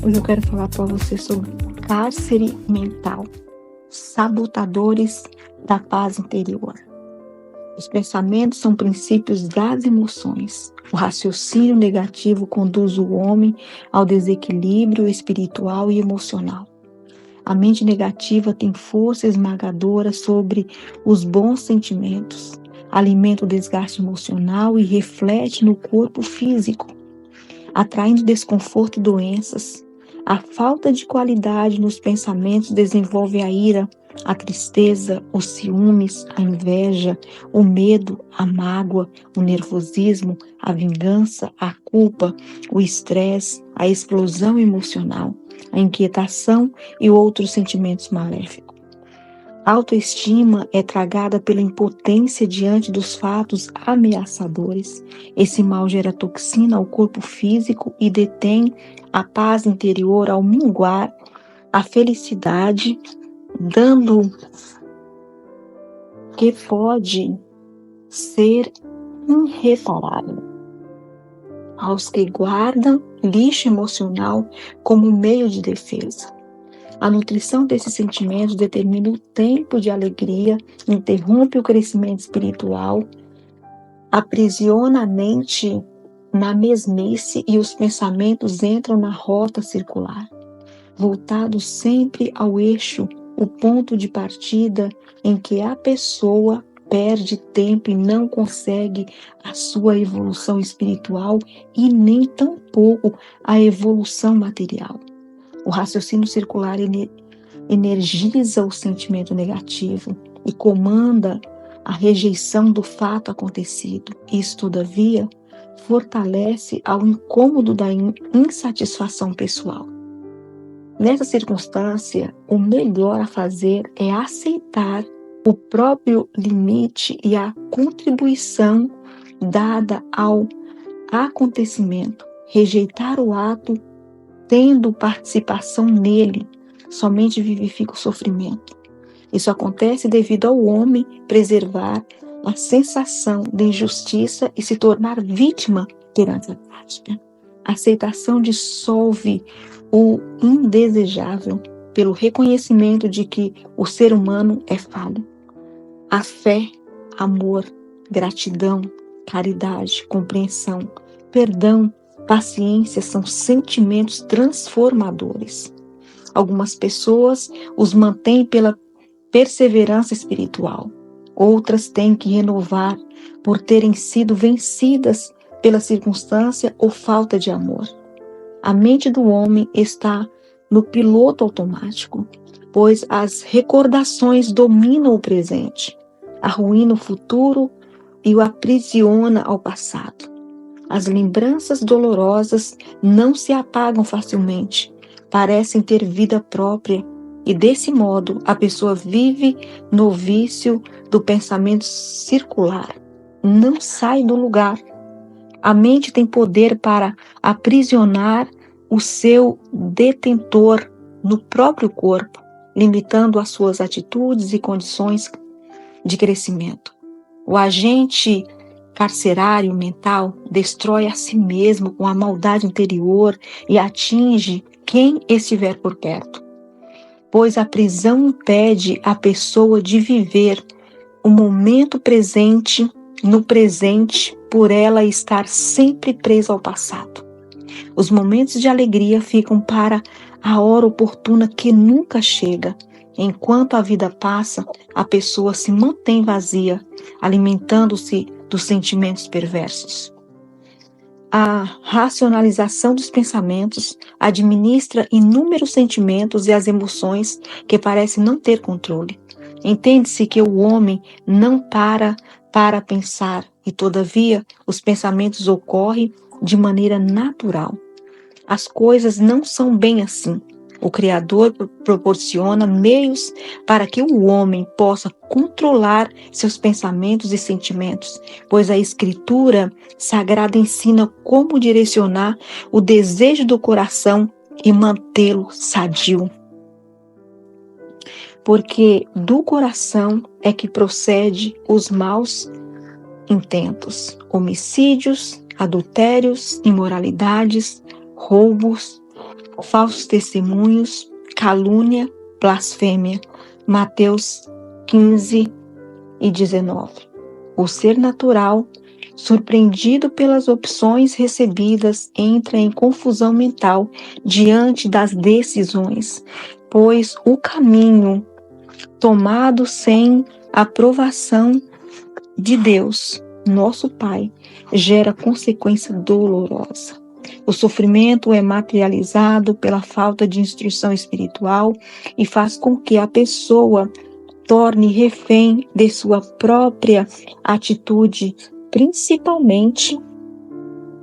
Hoje eu quero falar para você sobre cárcere mental, sabotadores da paz interior. Os pensamentos são princípios das emoções. O raciocínio negativo conduz o homem ao desequilíbrio espiritual e emocional. A mente negativa tem força esmagadora sobre os bons sentimentos, alimenta o desgaste emocional e reflete no corpo físico, atraindo desconforto e doenças. A falta de qualidade nos pensamentos desenvolve a ira, a tristeza, os ciúmes, a inveja, o medo, a mágoa, o nervosismo, a vingança, a culpa, o estresse, a explosão emocional, a inquietação e outros sentimentos maléficos. A autoestima é tragada pela impotência diante dos fatos ameaçadores. Esse mal gera toxina ao corpo físico e detém a paz interior ao minguar a felicidade, dando que pode ser irreparável aos que guardam lixo emocional como meio de defesa. A nutrição desses sentimentos determina o tempo de alegria, interrompe o crescimento espiritual, aprisiona a mente na mesmice e os pensamentos entram na rota circular, voltados sempre ao eixo, o ponto de partida em que a pessoa perde tempo e não consegue a sua evolução espiritual e nem tampouco a evolução material. O raciocínio circular energiza o sentimento negativo e comanda a rejeição do fato acontecido. Isso, todavia, fortalece ao incômodo da insatisfação pessoal. Nessa circunstância, o melhor a fazer é aceitar o próprio limite e a contribuição dada ao acontecimento, rejeitar o ato tendo participação nele, somente vivifica o sofrimento. Isso acontece devido ao homem preservar a sensação de injustiça e se tornar vítima perante a prática. A aceitação dissolve o indesejável pelo reconhecimento de que o ser humano é falho. A fé, amor, gratidão, caridade, compreensão, perdão, paciência são sentimentos transformadores. Algumas pessoas os mantêm pela perseverança espiritual. Outras têm que renovar por terem sido vencidas pela circunstância ou falta de amor. A mente do homem está no piloto automático, pois as recordações dominam o presente, arruinam o futuro e o aprisiona ao passado. As lembranças dolorosas não se apagam facilmente, parecem ter vida própria e, desse modo, a pessoa vive no vício do pensamento circular. Não sai do lugar. A mente tem poder para aprisionar o seu detentor no próprio corpo, limitando as suas atitudes e condições de crescimento. O agente carcerário mental destrói a si mesmo com a maldade interior e atinge quem estiver por perto, pois a prisão impede a pessoa de viver o momento presente no presente por ela estar sempre presa ao passado. Os momentos de alegria ficam para a hora oportuna que nunca chega. Enquanto a vida passa, a pessoa se mantém vazia, alimentando-se dos sentimentos perversos. A racionalização dos pensamentos administra inúmeros sentimentos e as emoções que parecem não ter controle. Entende-se que o homem não para pensar e, todavia, os pensamentos ocorrem de maneira natural. As coisas não são bem assim. O Criador proporciona meios para que o homem possa controlar seus pensamentos e sentimentos, pois a Escritura Sagrada ensina como direcionar o desejo do coração e mantê-lo sadio. Porque do coração é que procede os maus intentos, homicídios, adultérios, imoralidades, roubos, falsos testemunhos, calúnia, blasfêmia. Mateus 15:19. O ser natural, surpreendido pelas opções recebidas, entra em confusão mental diante das decisões, pois o caminho tomado sem aprovação de Deus, nosso Pai, gera consequência dolorosa. O sofrimento é materializado pela falta de instrução espiritual e faz com que a pessoa torne refém de sua própria atitude, principalmente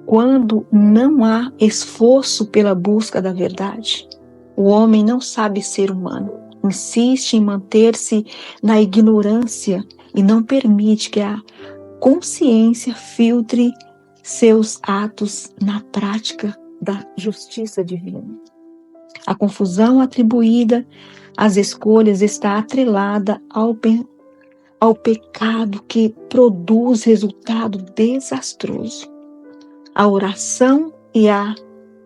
quando não há esforço pela busca da verdade. O homem não sabe ser humano, insiste em manter-se na ignorância e não permite que a consciência filtre seus atos na prática da justiça divina. A confusão atribuída às escolhas está atrelada ao pecado que produz resultado desastroso. A oração e a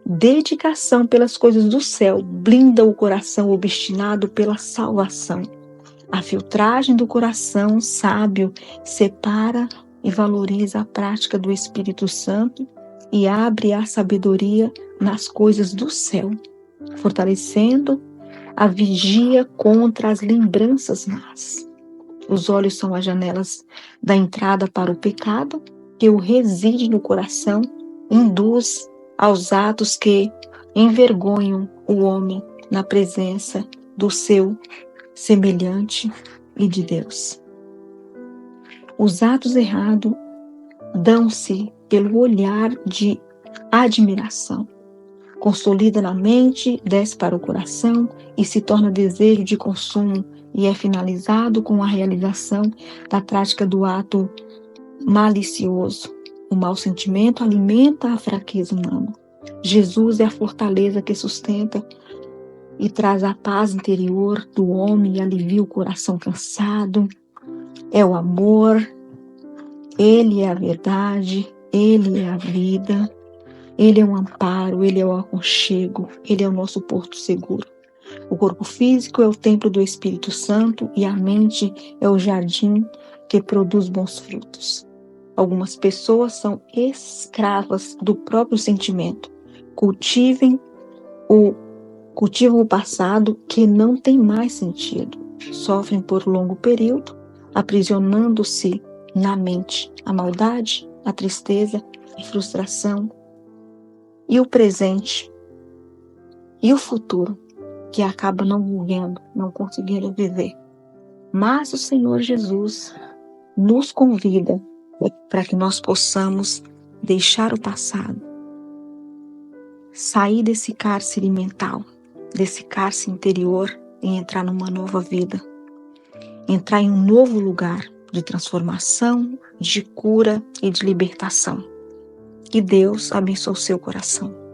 dedicação pelas coisas do céu blinda o coração obstinado pela salvação. A filtragem do coração sábio separa e valoriza a prática do Espírito Santo e abre a sabedoria nas coisas do céu, fortalecendo a vigia contra as lembranças más. Os olhos são as janelas da entrada para o pecado, que o reside no coração, induz aos atos que envergonham o homem na presença do seu semelhante e de Deus. Os atos errados dão-se pelo olhar de admiração. Consolida na mente, desce para o coração e se torna desejo de consumo e é finalizado com a realização da prática do ato malicioso. O mau sentimento alimenta a fraqueza humana. Jesus é a fortaleza que sustenta e traz a paz interior do homem e alivia o coração cansado. É o amor, Ele é a verdade, Ele é a vida, Ele é o amparo, Ele é o aconchego, Ele é o nosso porto seguro. O corpo físico é o templo do Espírito Santo e a mente é o jardim que produz bons frutos. Algumas pessoas são escravas do próprio sentimento. Cultivam o passado que não tem mais sentido. Sofrem por longo período, aprisionando-se na mente a maldade, a tristeza, a frustração e o presente e o futuro, que acaba não vivendo, não conseguindo viver. Mas o Senhor Jesus nos convida para que nós possamos deixar o passado, sair desse cárcere mental, desse cárcere interior e entrar numa nova vida, entrar em um novo lugar de transformação, de cura e de libertação. Que Deus abençoe o seu coração.